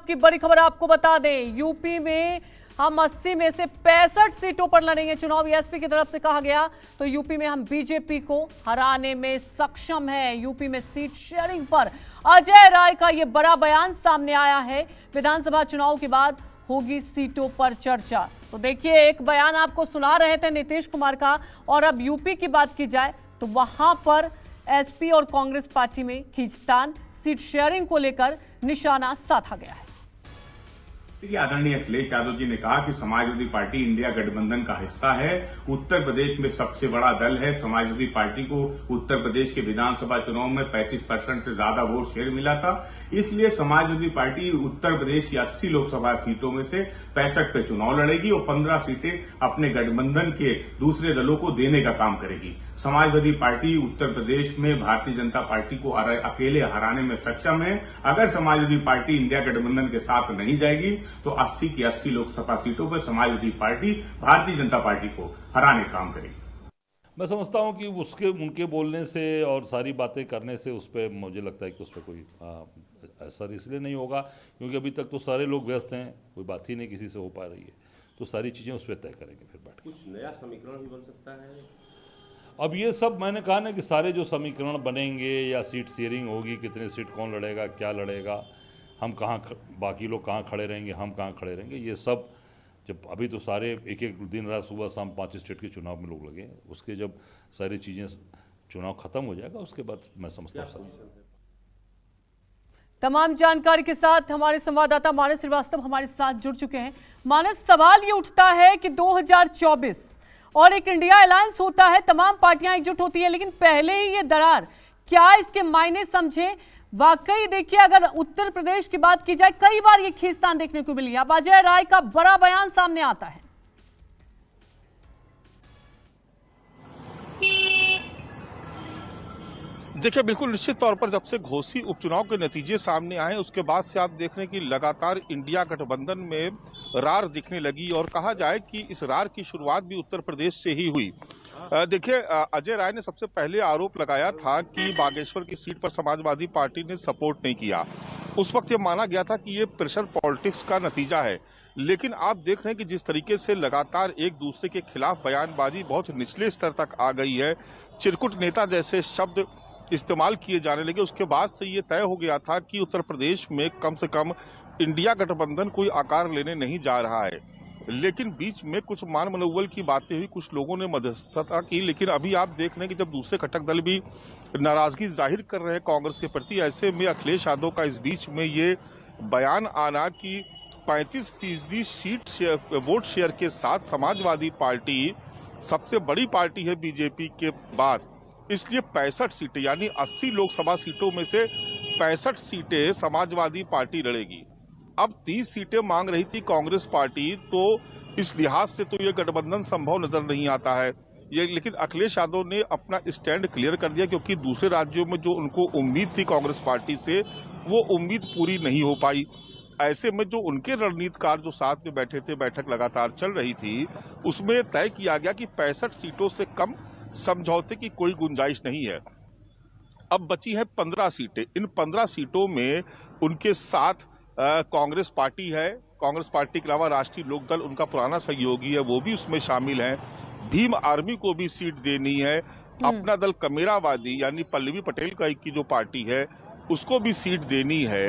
की बड़ी खबर आपको बता दें, यूपी में हम 80 में से 65 सीटों पर लड़ेंगे चुनाव। एसपी की तरफ से कहा गया तो यूपी में हम बीजेपी को हराने में सक्षम है। यूपी में सीट शेयरिंग पर अजय राय का यह बड़ा बयान सामने आया है। विधानसभा चुनाव के बाद होगी सीटों पर चर्चा। तो देखिए, एक बयान आपको सुना रहे थे नीतीश कुमार का, और अब यूपी की बात की जाए तो वहां पर एसपी और कांग्रेस पार्टी में खींचतान, सीट शेयरिंग को लेकर निशाना साधा गया है। आदरणीय अखिलेश यादव जी ने कहा कि समाजवादी पार्टी इंडिया गठबंधन का हिस्सा है, उत्तर प्रदेश में सबसे बड़ा दल है। समाजवादी पार्टी को उत्तर प्रदेश के विधानसभा चुनाव में 35% से ज्यादा वोट शेयर मिला था, इसलिए समाजवादी पार्टी उत्तर प्रदेश की 80 लोकसभा सीटों में से 65 पे चुनाव लड़ेगी और 15 सीटें अपने गठबंधन के दूसरे दलों को देने का काम करेगी। समाजवादी पार्टी उत्तर प्रदेश में भारतीय जनता पार्टी को अकेले हराने में सक्षम है। अगर समाजवादी पार्टी इंडिया गठबंधन के साथ नहीं जाएगी तो 80 की 80 लोकसभा सीटों पर समाजवादी पार्टी भारतीय जनता पार्टी को हराने का काम करेगी। मैं समझता हूं कि उनके बोलने से और सारी बातें करने से उस पर मुझे लगता है कि उस पर कोई असर इसलिए नहीं होगा क्योंकि अभी तक तो सारे लोग व्यस्त हैं, कोई बात ही नहीं किसी से हो पा रही है, तो सारी चीज़ें उस पर तय करेंगे फिर बैठ। कुछ नया समीकरण भी बन सकता है। अब ये सब मैंने कहा ना कि सारे जो समीकरण बनेंगे या सीट शेयरिंग होगी, कितने सीट कौन लड़ेगा, क्या लड़ेगा, हम कहाँ, बाकी लोग कहाँ खड़े रहेंगे, हम कहाँ खड़े रहेंगे, ये सब जब अभी तो सारे एक एक दिन रात सुबह शाम 5 स्टेट के चुनाव में लोग लगे, उसके जब सारी चीज़ें चुनाव खत्म हो जाएगा उसके बाद मैं समझता हूँ। तमाम जानकारी के साथ हमारे संवाददाता मानस श्रीवास्तव हमारे साथ जुड़ चुके हैं। मानस, सवाल ये उठता है कि 2024 और एक इंडिया अलायंस होता है, तमाम पार्टियां एकजुट होती है, लेकिन पहले ही ये दरार, क्या इसके मायने समझे? वाकई देखिए, अगर उत्तर प्रदेश की बात की जाए, कई बार ये खींचतान देखने को मिली। अब अजय राय का बड़ा बयान सामने आता है। देखिए, बिल्कुल निश्चित तौर पर जब से घोसी उपचुनाव के नतीजे सामने आए उसके बाद से आप देख रहे हैं कि लगातार इंडिया गठबंधन में रार दिखने लगी, और कहा जाए कि इस रार की शुरुआत भी उत्तर प्रदेश से ही हुई। देखिए, अजय राय ने सबसे पहले आरोप लगाया था कि बागेश्वर की सीट पर समाजवादी पार्टी ने सपोर्ट नहीं किया। उस वक्त ये माना गया था कि ये प्रेशर पॉलिटिक्स का नतीजा है, लेकिन आप देख रहे हैं कि जिस तरीके से लगातार एक दूसरे के खिलाफ बयानबाजी बहुत निचले स्तर तक आ गई है, चिरकुट नेता जैसे शब्द इस्तेमाल किए जाने लगे, उसके बाद से ये तय हो गया था कि उत्तर प्रदेश में कम से कम इंडिया गठबंधन कोई आकार लेने नहीं जा रहा है। लेकिन बीच में कुछ मान मनोबल की बातें हुई, कुछ लोगों ने मध्यस्थता की, लेकिन अभी आप देख रहे हैं कि जब दूसरे घटक दल भी नाराजगी जाहिर कर रहे हैं कांग्रेस के प्रति, ऐसे में अखिलेश यादव का इस बीच में ये बयान आना कि 35% सीट वोट शेयर के साथ समाजवादी पार्टी सबसे बड़ी पार्टी है बीजेपी के बाद, इसलिए 65 सीटें यानी 80 लोकसभा सीटों में से 65 सीटें समाजवादी पार्टी लड़ेगी। अब 30 सीटें मांग रही थी कांग्रेस पार्टी, तो इस लिहाज से तो ये गठबंधन संभव नजर नहीं आता है ये। लेकिन अखिलेश यादव ने अपना स्टैंड क्लियर कर दिया, क्योंकि दूसरे राज्यों में जो उनको उम्मीद थी कांग्रेस पार्टी से, वो उम्मीद पूरी नहीं हो पाई। ऐसे में जो उनके रणनीतिकार जो साथ में बैठे थे, बैठक लगातार चल रही थी, उसमें तय किया गया कि 65 सीटों से कम समझौते की कोई गुंजाइश नहीं है। अब बची है 15 सीटें। इन 15 सीटों में उनके साथ कांग्रेस पार्टी है, कांग्रेस पार्टी के अलावा राष्ट्रीय लोकदल उनका पुराना सहयोगी है, वो भी उसमें शामिल है। भीम आर्मी को भी सीट देनी है। अपना दल कमेरावादी यानी पल्लवी पटेल का की जो पार्टी है उसको भी सीट देनी है।